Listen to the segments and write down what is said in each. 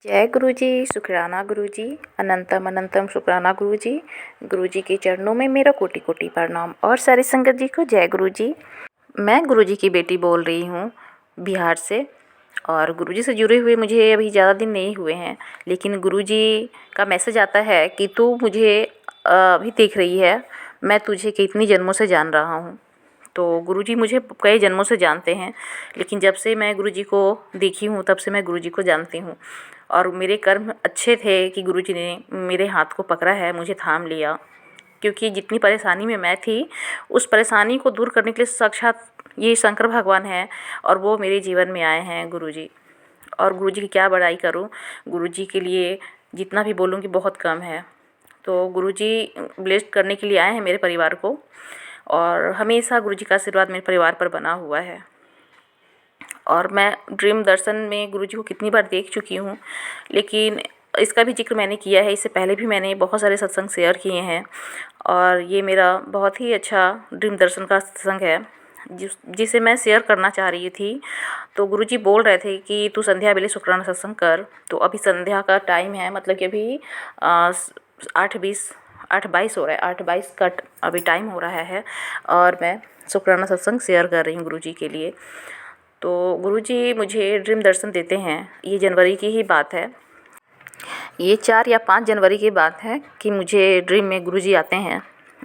जय गुरु जी, शुक्राना गुरु जी, अनंतम अनंतम शुक्राना गुरु जी। गुरु जी के चरणों में मेरा कोटि कोटि प्रणाम और सारी संगत जी को जय गुरु जी। मैं गुरु जी की बेटी बोल रही हूँ बिहार से। और गुरु जी से जुड़े हुए मुझे अभी ज़्यादा दिन नहीं हुए हैं, लेकिन गुरु जी का मैसेज आता है कि तू मुझे अभी देख रही है, मैं तुझे कितनी जन्मों से जान रहा हूँ। तो गुरुजी मुझे कई जन्मों से जानते हैं, लेकिन जब से मैं गुरुजी को देखी हूँ तब से मैं गुरुजी को जानती हूँ। और मेरे कर्म अच्छे थे कि गुरुजी ने मेरे हाथ को पकड़ा है, मुझे थाम लिया। क्योंकि जितनी परेशानी में मैं थी, उस परेशानी को दूर करने के लिए साक्षात ये शंकर भगवान हैं, और वो मेरे जीवन में आए हैं गुरुजी। और गुरुजी की क्या बड़ाई करूँ, गुरुजी के लिए जितना भी बोलूँगी बहुत कम है। तो गुरुजी ब्लेस्ड करने के लिए आए हैं मेरे परिवार को, और हमेशा गुरुजी का आशीर्वाद मेरे परिवार पर बना हुआ है। और मैं ड्रीम दर्शन में गुरुजी को कितनी बार देख चुकी हूँ, लेकिन इसका भी जिक्र मैंने किया है, इससे पहले भी मैंने बहुत सारे सत्संग शेयर किए हैं। और ये मेरा बहुत ही अच्छा ड्रीम दर्शन का सत्संग है जिसे मैं शेयर करना चाह रही थी। तो गुरुजी बोल रहे थे कि तू संध्या बेले शुक्राना सत्संग कर। तो अभी संध्या का टाइम है, मतलब कि अभी 8:22 हो रहा है, 8:22 का अभी टाइम हो रहा है। और मैं शुक्राना सत्संग शेयर कर रही हूँ गुरुजी के लिए। तो गुरुजी मुझे ड्रीम दर्शन देते हैं। ये जनवरी की ही बात है, ये 4 या 5 जनवरी की बात है कि मुझे ड्रीम में गुरुजी आते हैं।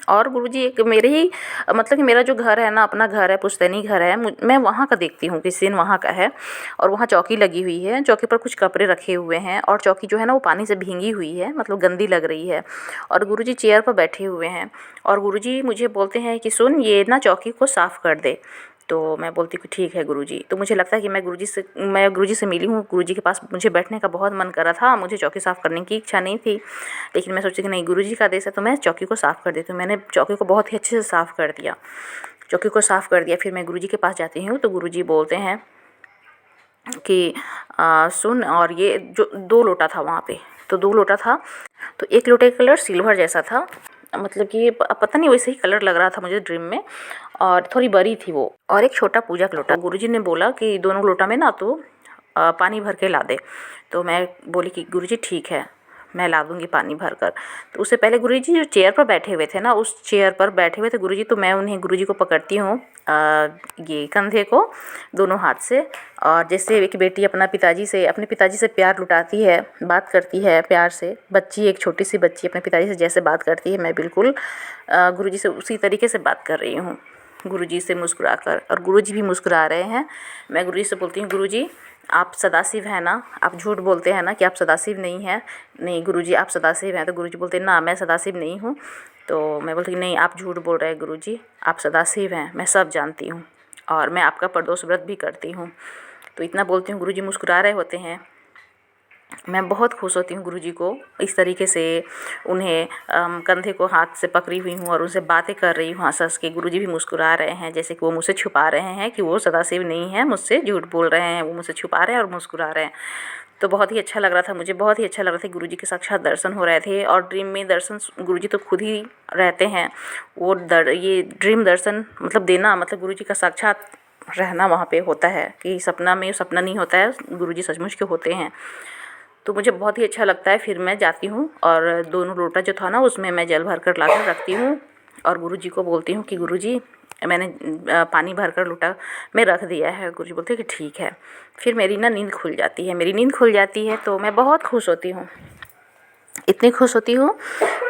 और गुरुजी एक मेरे ही, मतलब कि मेरा जो घर है ना, अपना घर है, पुश्तैनी घर है, मैं वहाँ का देखती हूँ कि सीन वहाँ का है। और वहाँ चौकी लगी हुई है, चौकी पर कुछ कपड़े रखे हुए हैं, और चौकी जो है ना वो पानी से भींगी हुई है, मतलब गंदी लग रही है। और गुरुजी चेयर पर बैठे हुए हैं, और गुरुजी मुझे बोलते हैं कि सुन, ये ना चौकी को साफ़ कर दे। तो मैं बोलती हूँ ठीक है गुरुजी। तो मुझे लगता है कि मैं गुरुजी से मिली हूँ, गुरुजी के पास मुझे बैठने का बहुत मन कर रहा था, मुझे चौकी साफ़ करने की इच्छा नहीं थी। लेकिन मैं सोची कि नहीं, गुरुजी का आदेश है तो मैं चौकी को साफ़ कर देती हूँ। मैंने चौकी को बहुत ही अच्छे से साफ़ कर दिया, चौकी को साफ़ कर दिया। फिर मैं गुरुजी के पास जाती हूँ तो गुरुजी बोलते हैं कि सुन, और ये जो 2 लोटा था वहाँ पे, तो 2 लोटा था, तो एक लोटे का कलर सिल्वर जैसा था, मतलब कि पता नहीं वैसे ही कलर लग रहा था मुझे ड्रीम में, और थोड़ी बड़ी थी वो, और एक छोटा पूजा का लोटा। गुरुजी ने बोला कि दोनों लोटा में ना तो पानी भर के ला दे। तो मैं बोली कि गुरुजी ठीक है, मैं ला दूँगी पानी भर कर। तो उससे पहले गुरुजी जो चेयर पर बैठे हुए थे ना, उस चेयर पर बैठे हुए थे गुरुजी, तो मैं उन्हें गुरुजी को पकड़ती हूँ ये कंधे को दोनों हाथ से। और जैसे एक बेटी अपने पिताजी से प्यार लुटाती है, बात करती है प्यार से, बच्ची, एक छोटी सी बच्ची अपने पिताजी से जैसे बात करती है, मैं बिल्कुल गुरुजी से उसी तरीके से बात कर रही हूँ, गुरुजी से मुस्कुराकर। और गुरुजी भी मुस्कुरा रहे हैं। मैं गुरुजी से बोलती हूँ, गुरुजी आप सदाशिव हैं ना, आप झूठ बोलते हैं ना कि आप सदाशिव नहीं हैं। नहीं गुरुजी, आप सदाशिव हैं। तो गुरुजी बोलते हैं ना, मैं सदाशिव नहीं हूँ। तो मैं बोलती हूँ नहीं, आप झूठ बोल रहे हैं गुरुजी, आप सदाशिव हैं, मैं सब जानती हूँ, और मैं आपका प्रदोष व्रत भी करती हूँ। तो इतना बोलती हूँ, गुरुजी मुस्कुरा रहे होते हैं। मैं बहुत खुश होती हूँ गुरुजी को इस तरीके से, उन्हें कंधे को हाथ से पकड़ी हुई हूँ और उनसे बातें कर रही हूँ हँस हँस के। गुरुजी भी मुस्कुरा रहे हैं, जैसे कि वो मुझसे छुपा रहे हैं कि वो सदाशिव नहीं है, मुझसे झूठ बोल रहे हैं, वो मुझसे छुपा रहे हैं और मुस्कुरा रहे हैं। तो बहुत ही अच्छा लग रहा था मुझे, बहुत ही अच्छा लग रहा था। गुरुजी के साक्षात दर्शन हो रहे थे, और ड्रीम में दर्शन गुरुजी तो खुद ही रहते हैं। ये ड्रीम दर्शन मतलब देना, मतलब गुरुजी का साक्षात रहना वहाँ पे होता है, कि सपना में सपना नहीं होता है, गुरुजी सचमुच के होते हैं। तो मुझे बहुत ही अच्छा लगता है। फिर मैं जाती हूँ और दोनों लोटा जो था ना, उसमें मैं जल भर कर ला कर रखती हूँ, और गुरुजी को बोलती हूँ कि गुरुजी मैंने पानी भर कर लोटा में रख दिया है। गुरुजी बोलते हैं कि ठीक है। फिर मेरी ना नींद खुल जाती है, मेरी नींद खुल जाती है, तो मैं बहुत खुश होती हूँ, इतनी खुश होती हूँ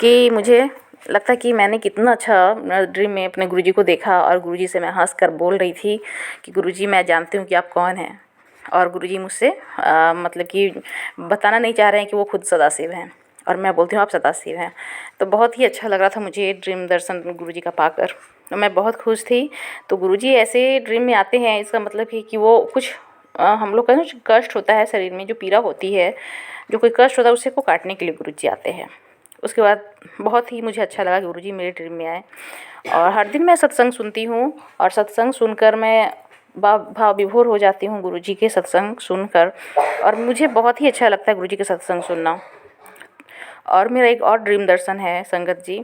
कि मुझे लगता है कि मैंने कितना अच्छा ड्रीम में अपने गुरुजी को देखा। और गुरुजी से मैं हंस कर बोल रही थी कि गुरुजी मैं जानती हूँ कि आप कौन हैं। और गुरुजी मुझसे मतलब कि बताना नहीं चाह रहे हैं कि वो खुद सदाशिव हैं, और मैं बोलती हूँ आप सदाशिव हैं। तो बहुत ही अच्छा लग रहा था मुझे ड्रीम दर्शन गुरुजी का पाकर, तो मैं बहुत खुश थी। तो गुरुजी ऐसे ड्रीम में आते हैं, इसका मतलब है कि वो कुछ हम लोग का जो कष्ट होता है शरीर में, जो पीड़ा होती है, जो कोई कष्ट होता है, उसे को काटने के लिए गुरुजी आते हैं। उसके बाद बहुत ही मुझे अच्छा लगा कि गुरुजी मेरे ड्रीम में आए। और हर दिन मैं सत्संग सुनती हूँ, और सत्संग सुनकर मैं भाव विभोर हो जाती हूँ गुरुजी के सत्संग सुनकर। और मुझे बहुत ही अच्छा लगता है गुरुजी के सत्संग सुनना। और मेरा एक और ड्रीम दर्शन है संगत जी,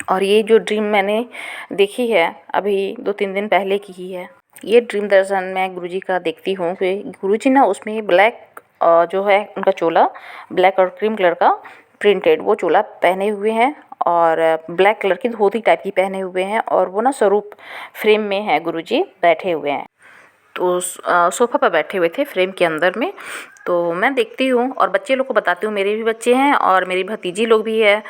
और ये जो ड्रीम मैंने देखी है अभी 2-3 दिन पहले की ही है। ये ड्रीम दर्शन मैं गुरुजी का देखती हूँ कि गुरुजी ना उसमें ब्लैक जो है उनका चोला ब्लैक और क्रीम कलर का प्रिंटेड वो चोला पहने हुए हैं और ब्लैक कलर की धोती टाइप की पहने हुए हैं और वो ना स्वरूप फ्रेम में है गुरुजी बैठे हुए हैं। तो सोफ़ा पर बैठे हुए थे फ्रेम के अंदर में। तो मैं देखती हूँ और बच्चे लोग को बताती हूँ, मेरे भी बच्चे हैं और मेरी भतीजी लोग भी है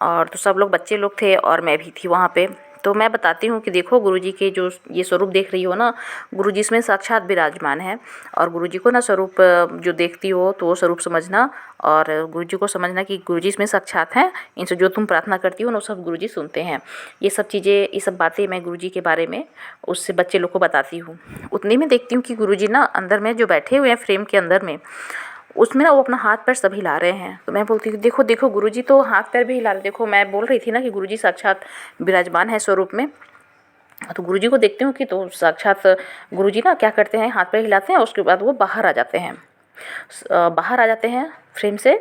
और तो सब लोग बच्चे लोग थे और मैं भी थी वहाँ पे। तो मैं बताती हूँ कि देखो गुरुजी के जो ये स्वरूप देख रही हो ना, गुरुजी इसमें साक्षात विराजमान है। और गुरुजी को ना स्वरूप जो देखती हो तो वो स्वरूप समझना और गुरुजी को समझना कि गुरुजी इसमें साक्षात हैं। इनसे जो तुम प्रार्थना करती हो ना वो सब गुरुजी सुनते हैं। ये सब चीज़ें, ये सब बातें मैं गुरुजी के बारे में उससे बच्चे लोग को बताती हूँ। उतनी में देखती हूँ कि गुरुजी ना अंदर में जो बैठे हुए हैं फ्रेम के अंदर में, उसमें ना वो अपना हाथ पैर सब हिला रहे हैं। तो मैं बोलती हूँ देखो देखो गुरुजी तो हाथ पैर भी हिला रहे, देखो मैं बोल रही थी ना कि गुरुजी साक्षात विराजमान है स्वरूप में। तो गुरुजी को देखती हूँ कि तो साक्षात गुरुजी ना क्या करते हैं, हाथ पैर हिलाते हैं और उसके बाद वो बाहर आ जाते हैं। बाहर आ जाते हैं फ्रेम से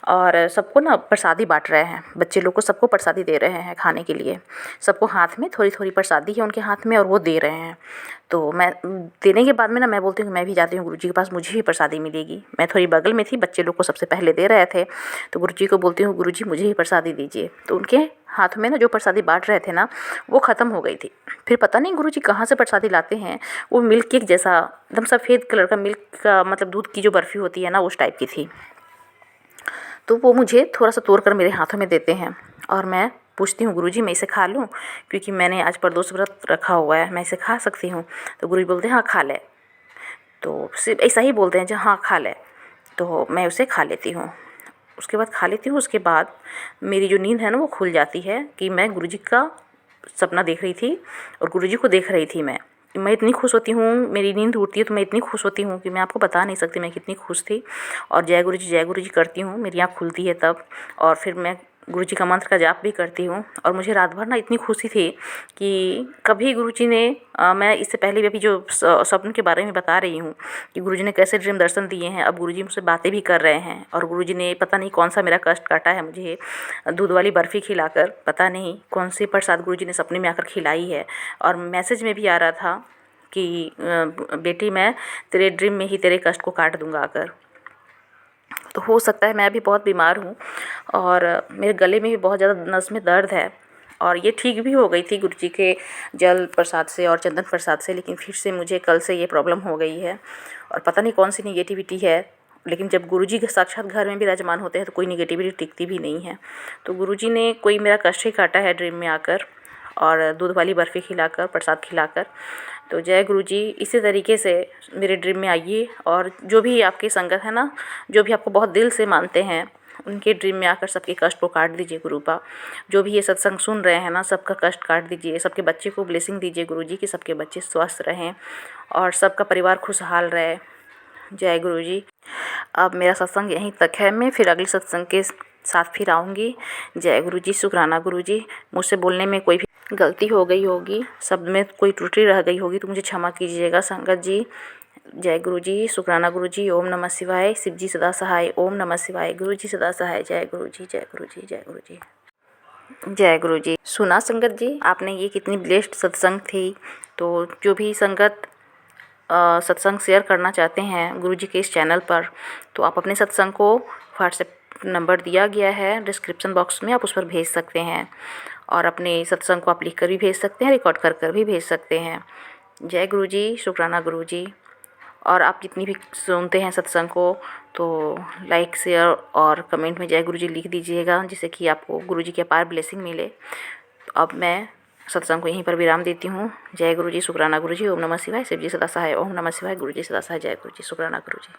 और सबको ना प्रसादी बांट रहे हैं, बच्चे लोग को सबको प्रसादी दे रहे हैं खाने के लिए। सबको हाथ में थोड़ी थोड़ी प्रसादी है उनके हाथ में और वो दे रहे हैं। तो मैं देने के बाद में ना मैं बोलती हूँ कि मैं भी जाती हूँ गुरुजी के पास, मुझे भी प्रसादी मिलेगी। मैं थोड़ी बगल में थी, बच्चे लोग को सबसे पहले दे रहे थे। तो गुरुजी को बोलती हूँ गुरुजी मुझे ही प्रसादी दीजिए। तो उनके हाथ में ना जो प्रसादी बांट रहे थे ना वो ख़त्म हो गई थी। फिर पता नहीं गुरुजी कहाँ से प्रसादी लाते हैं, वो मिल्क केक जैसा एकदम सफ़ेद कलर का, मिल्क का मतलब दूध की जो बर्फ़ी होती है ना उस टाइप की थी। तो वो मुझे थोड़ा सा तोड़ कर मेरे हाथों में देते हैं और मैं पूछती हूँ गुरुजी मैं इसे खा लूँ, क्योंकि मैंने आज प्रदोष व्रत रखा हुआ है, मैं इसे खा सकती हूँ। तो गुरुजी बोलते हैं हाँ खा ले। तो सिर्फ ऐसा ही बोलते हैं जो हाँ खा ले। तो मैं उसे खा लेती हूँ। उसके बाद खा लेती हूँ, उसके बाद मेरी जो नींद है ना वो खुल जाती है कि मैं गुरुजी का सपना देख रही थी और गुरुजी को देख रही थी। मैं इतनी खुश होती हूँ, मेरी नींद टूटती है तो मैं इतनी खुश होती हूँ कि मैं आपको बता नहीं सकती मैं कितनी खुश थी। और जय गुरुजी करती हूँ, मेरी आँख खुलती है तब। और फिर मैं गुरुजी का मंत्र का जाप भी करती हूँ। और मुझे रात भर ना इतनी खुशी थी कि कभी गुरुजी ने मैं इससे पहले भी अभी जो स्वप्न के बारे में बता रही हूँ कि गुरुजी ने कैसे ड्रीम दर्शन दिए हैं, अब गुरुजी मुझसे बातें भी कर रहे हैं। और गुरुजी ने पता नहीं कौन सा मेरा कष्ट काटा है, मुझे दूध वाली बर्फ़ी खिलाकर, पता नहीं कौन सी प्रसाद गुरुजी ने सपने में आकर खिलाई है। और मैसेज में भी आ रहा था कि बेटी मैं तेरे ड्रीम में ही तेरे कष्ट को काट दूँगा आकर। तो हो सकता है मैं अभी बहुत बीमार हूँ और मेरे गले में भी बहुत ज़्यादा नस में दर्द है और ये ठीक भी हो गई थी गुरुजी के जल प्रसाद से और चंदन प्रसाद से, लेकिन फिर से मुझे कल से ये प्रॉब्लम हो गई है और पता नहीं कौन सी निगेटिविटी है। लेकिन जब गुरुजी के साक्षात घर में विराजमान होते हैं तो कोई निगेटिविटी टिकती भी नहीं है। तो गुरुजी ने कोई मेरा कष्ट ही काटा है ड्रीम में आकर और दूध वाली बर्फ़ी खिलाकर, प्रसाद खिलाकर। तो जय गुरुजी, इसी तरीके से मेरे ड्रीम में आइए और जो भी आपकी संगत है ना, जो भी आपको बहुत दिल से मानते हैं, उनके ड्रीम में आकर सबके कष्ट को काट दीजिए गुरुपा। जो भी ये सत्संग सुन रहे हैं ना, सबका कष्ट काट दीजिए, सबके बच्चे को ब्लेसिंग दीजिए गुरुजी कि सबके बच्चे स्वस्थ रहें और सबका परिवार खुशहाल रहे। जय गुरुजी। अब मेरा सत्संग यहीं तक है, मैं फिर अगले सत्संग के साथ फिर आऊँगी। जय गुरुजी, शुक्राना गुरुजी। मुझसे बोलने में कोई भी गलती हो गई होगी, शब्द में कोई त्रुटि रह गई होगी तो मुझे क्षमा कीजिएगा संगत जी। जय गुरुजी, शुक्राना गुरुजी। ओम नमः शिवाय। शिव जी सदा सहाय। ओम नमः शिवाय। गुरुजी सदा सहाय। जय गुरुजी, जय गुरुजी, जय गुरुजी, जय गुरुजी। सुना संगत जी आपने ये कितनी ब्लेस्ड सत्संग थी। तो जो भी संगत सत्संग शेयर करना चाहते हैं गुरुजी के इस चैनल पर, तो आप अपने सत्संग को व्हाट्सएप नंबर दिया गया है डिस्क्रिप्शन बॉक्स में, आप उस पर भेज सकते हैं और अपने सत्संग को आप लिख कर भी भेज सकते हैं, रिकॉर्ड कर कर भी भेज सकते हैं। जय गुरुजी, शुक्राना गुरुजी। और आप जितनी भी सुनते हैं सत्संग को तो लाइक, शेयर और कमेंट में जय गुरुजी लिख दीजिएगा, जिससे कि आपको गुरुजी की अपार ब्लेसिंग मिले। तो अब मैं सत्संग को यहीं पर विराम देती हूँ। जय गुरुजी, शुक्राना गुरुजी। ओम नमः शिवाय। शिव जी सदा सहाय। ओम नमः शिवाय। गुरुजी सदा सहाय। जय गुरुजी, शुक्राना गुरुजी।